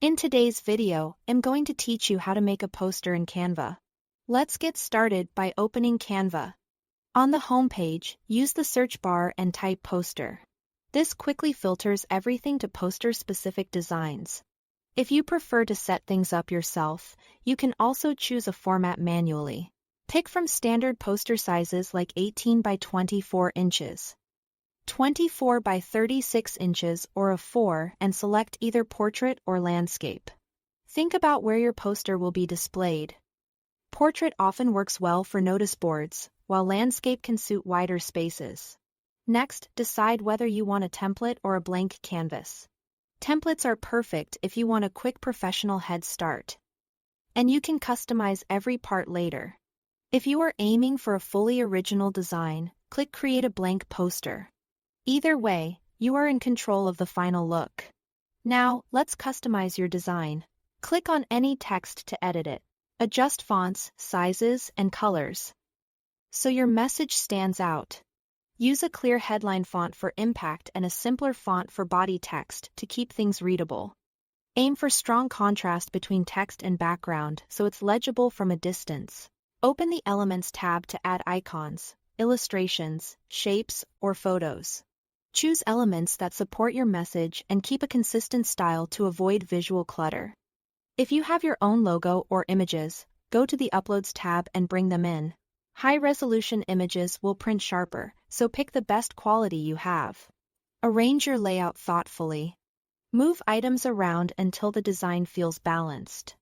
In today's video, I'm going to teach you how to make a poster in Canva. Let's get started by opening Canva. On the home page, use the search bar and type poster. This quickly filters everything to poster-specific designs. If you prefer to set things up yourself, you can also choose a format manually. Pick from standard poster sizes like 18 by 24 inches. 24 by 36 inches or a 4 and select either portrait or landscape. Think about where your poster will be displayed. Portrait often works well for notice boards, while landscape can suit wider spaces. Next, decide whether you want a template or a blank canvas. Templates are perfect if you want a quick professional head start. And you can customize every part later. If you are aiming for a fully original design, click Create a Blank Poster. Either way, you are in control of the final look. Now, let's customize your design. Click on any text to edit it. Adjust fonts, sizes, and colors, so your message stands out. Use a clear headline font for impact and a simpler font for body text to keep things readable. Aim for strong contrast between text and background so it's legible from a distance. Open the Elements tab to add icons, illustrations, shapes, or photos. Choose elements that support your message and keep a consistent style to avoid visual clutter. If you have your own logo or images, go to the Uploads tab and bring them in. High-resolution images will print sharper, so pick the best quality you have. Arrange your layout thoughtfully. Move items around until the design feels balanced.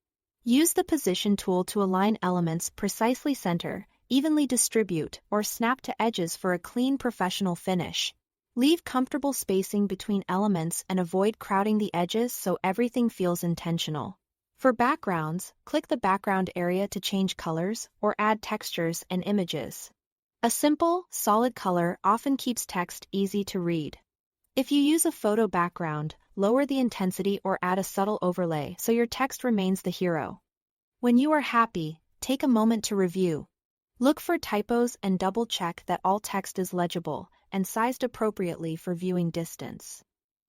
Use the Position tool to align elements precisely center, evenly distribute, or snap to edges for a clean professional finish. Leave comfortable spacing between elements and avoid crowding the edges so everything feels intentional. For backgrounds, click the background area to change colors or add textures and images. A simple, solid color often keeps text easy to read. If you use a photo background, lower the intensity or add a subtle overlay so your text remains the hero. When you are happy, take a moment to review. Look for typos and double-check that all text is legible and sized appropriately for viewing distance.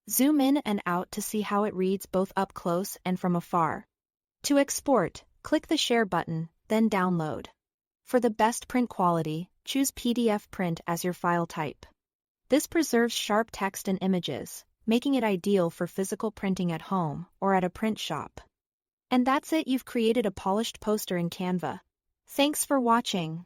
Zoom in and out to see how it reads both up close and from afar. To export, click the Share button, then Download. For the best print quality, choose PDF print as your file type. This preserves sharp text and images, making it ideal for physical printing at home or at a print shop. And that's it, you've created a polished poster in Canva. Thanks for watching.